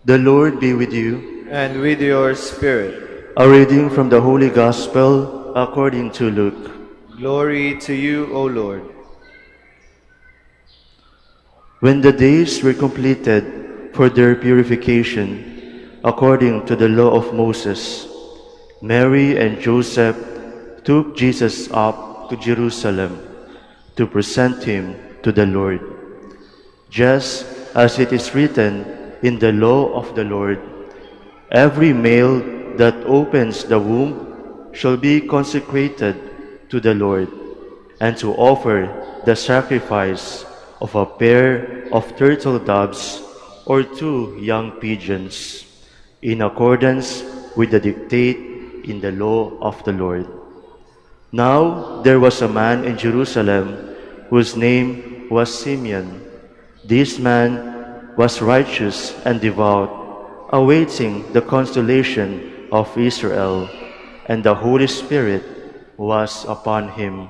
The Lord be with you. And with your spirit. A reading from the Holy Gospel according to Luke. Glory to you, O Lord. When the days were completed for their purification, according to the law of Moses, Mary and Joseph took Jesus up to Jerusalem to present him to the Lord. Just as it is written in the law of the Lord, every male that opens the womb shall be consecrated to the Lord, and to offer the sacrifice of a pair of turtle doves or two young pigeons, in accordance with the dictate in the law of the Lord. Now there was a man in Jerusalem whose name was Simeon. This man was righteous and devout, awaiting the consolation of Israel, and the Holy Spirit was upon him.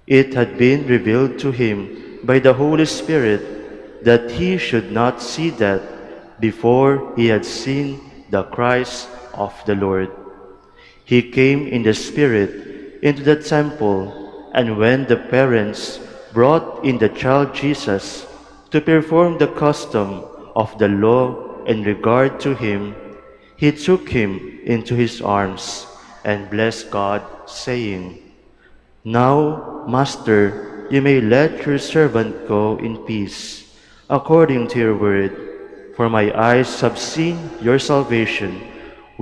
It had been revealed to him by the Holy Spirit that he should not see death before he had seen the Christ of the Lord. He came in the Spirit into the temple, and when the parents brought in the child Jesus to perform the custom of the law in regard to him, he took him into his arms and blessed God, saying, "Now, Master, you may let your servant go in peace, according to your word. For my eyes have seen your salvation,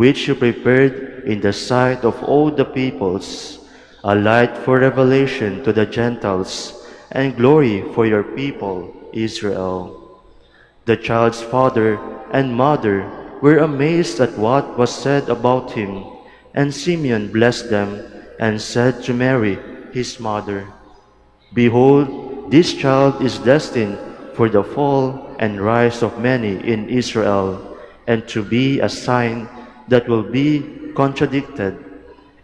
which you prepared in the sight of all the peoples, a light for revelation to the Gentiles, and glory for your people, Israel." The child's father and mother were amazed at what was said about him, and Simeon blessed them and said to Mary, his mother, "Behold, this child is destined for the fall and rise of many in Israel, and to be a sign that will be contradicted,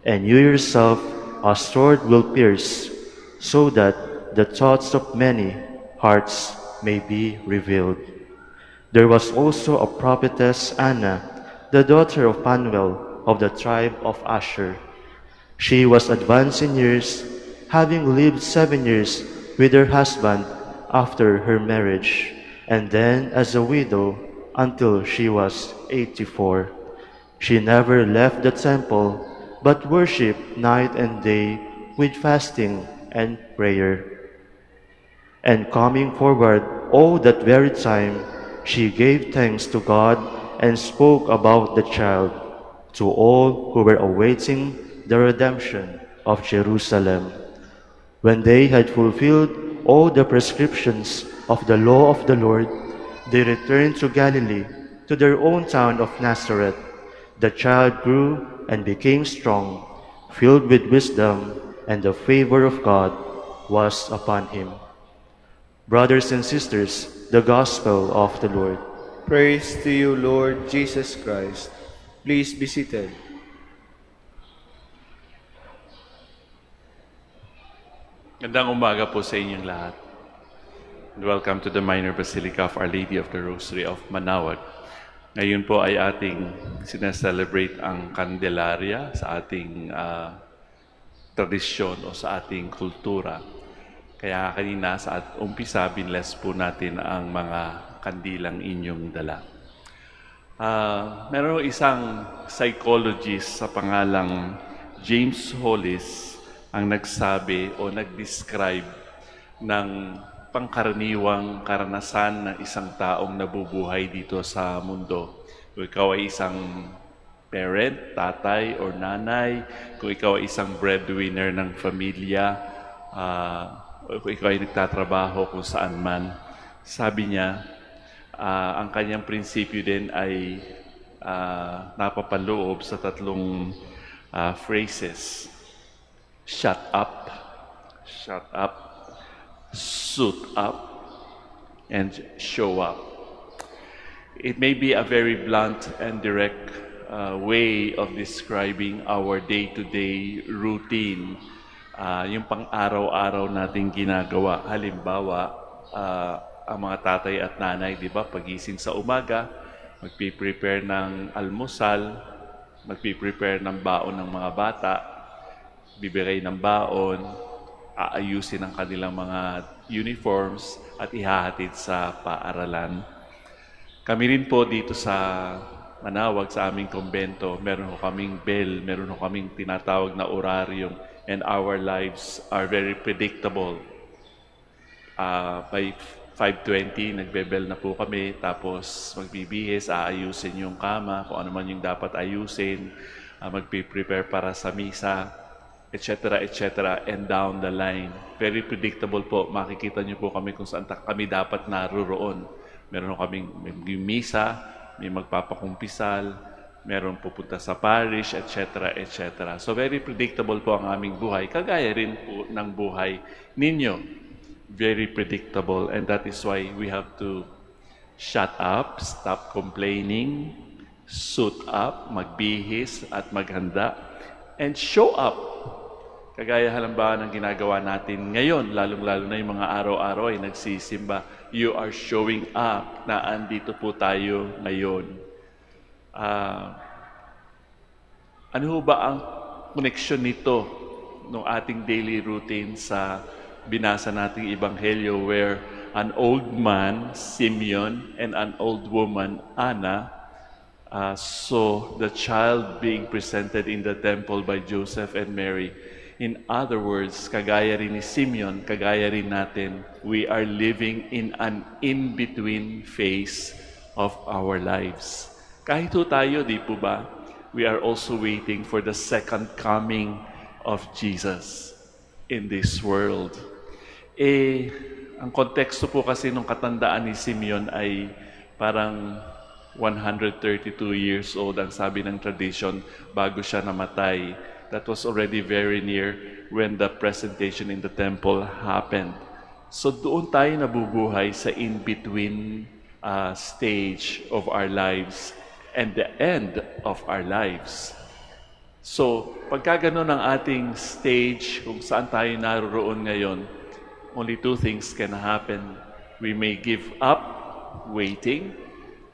and you yourself a sword will pierce, so that the thoughts of many hearts may be revealed." There was also a prophetess Anna, the daughter of Phanuel of the tribe of Asher. She was advanced in years, having lived 7 years with her husband after her marriage, and then as a widow until she was 84. She never left the temple, but worshipped night and day with fasting and prayer. And coming forward all that very time, she gave thanks to God and spoke about the child to all who were awaiting the redemption of Jerusalem. When they had fulfilled all the prescriptions of the law of the Lord, they returned to Galilee, to their own town of Nazareth. The child grew and became strong, filled with wisdom, and the favor of God was upon him. Brothers and sisters, the Gospel of the Lord. Praise to you, Lord Jesus Christ. Please be seated. Gandang umaga po sa inyong lahat. And welcome to the Minor Basilica of Our Lady of the Rosary of Manaoag. Ngayon po ay ating sineselebrate ang Candelaria sa ating tradisyon o sa ating kultura. Kaya kanina sa umpisa, binless po natin ang mga kandilang inyong dala. Meron isang psychologist sa pangalang James Hollis ang nagsabi o nag-describe ng pangkaraniwang karanasan ng isang taong nabubuhay dito sa mundo. Kung ikaw ay isang parent, tatay or nanay, kung ikaw ay isang breadwinner ng pamilya, o kung ikaw ay nagtatrabaho kung saan man, sabi niya, ang kanyang prinsipyo din ay napapaloob sa tatlong phrases. Shut up, suit up, and show up. It may be a very blunt and direct way of describing our day-to-day routine, yung pang-araw-araw nating ginagawa. Halimbawa, ang mga tatay at nanay, di ba, pagising sa umaga, magpi-prepare ng almusal, magpi-prepare ng baon ng mga bata, bibigay ng baon, aayusin ang kanilang mga uniforms at ihahatid sa paaralan. Kami rin po dito sa Manawag, sa aming kumbento, meron ho kaming bell, meron ho kaming tinatawag na oraryong, and our lives are very predictable. By 5:20, nagbe-bell na po kami, tapos magbibihis, aayusin yung kama, kung ano man yung dapat ayusin, magpi-prepare para sa misa, etc., etc., and down the line. Very predictable po. Makikita niyo po kami kung saan kami dapat naruroon. Meron kaming may misa, may magpapakumpisal, meron pupunta sa parish, etc., etc. So very predictable po ang aming buhay. Kagaya rin po ng buhay ninyo. Very predictable, and that is why we have to shut up, stop complaining, suit up, magbihis at maghanda, and show up. Kagaya halimbawa ng ginagawa natin ngayon, lalong-lalo na yung mga araw-araw ay nagsisimba. You are showing up na andito po tayo ngayon. Ano ho ba ang connection nito ng ating daily routine sa binasa nating Ebanghelyo, where an old man, Simeon, and an old woman, Anna, saw the child being presented in the temple by Joseph and Mary. In other words, kagaya rin ni Simeon, kagaya rin natin, we are living in an in-between phase of our lives. Kahit ho tayo, di po ba? We are also waiting for the second coming of Jesus in this world. Ang konteksto po kasi nung katandaan ni Simeon ay parang 132 years old, ang sabi ng tradition, bago siya namatay. That was already very near when the presentation in the temple happened. So doon tayo nabubuhay sa in-between stage of our lives and the end of our lives. So pagka ganun ang ating stage kung saan tayo naroon ngayon, only two things can happen. We may give up waiting,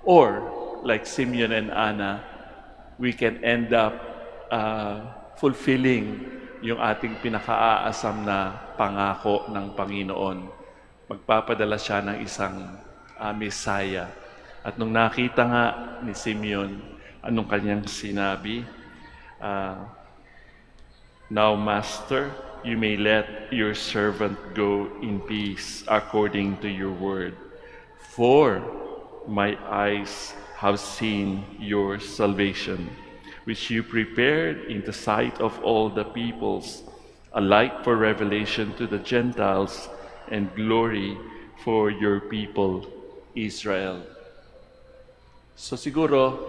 or like Simeon and Anna, we can end up fulfilling yung ating pinaka-aasam na pangako ng Panginoon. Magpapadala siya ng isang Messiah. At nung nakita nga ni Simeon, anong kanyang sinabi? Now, Master, you may let your servant go in peace according to your word. For my eyes have seen your salvation, which you prepared in the sight of all the peoples, a light for revelation to the Gentiles and glory for your people, Israel. So siguro,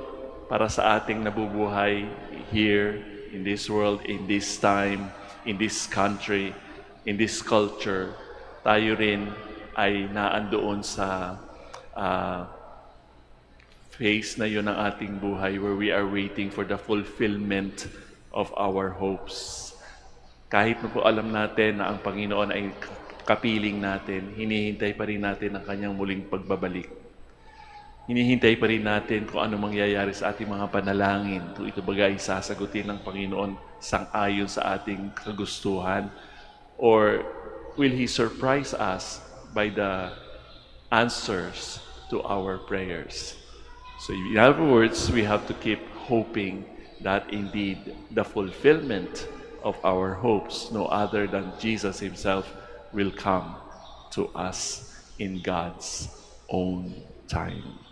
para sa ating nabubuhay here in this world, in this time, in this country, in this culture, tayo rin ay naandoon sa phase na yun ng ating buhay where we are waiting for the fulfillment of our hopes. Kahit na po alam natin na ang Panginoon ay kapiling natin, hinihintay pa rin natin ang kanyang muling pagbabalik. Hinihintay pa rin natin kung ano mangyayari sa ating mga panalangin. Kung ito bagay sasagutin ng Panginoon sang-ayon sa ating kagustuhan, or will He surprise us by the answers to our prayers? So in other words, we have to keep hoping that indeed the fulfillment of our hopes, no other than Jesus Himself, will come to us in God's own time.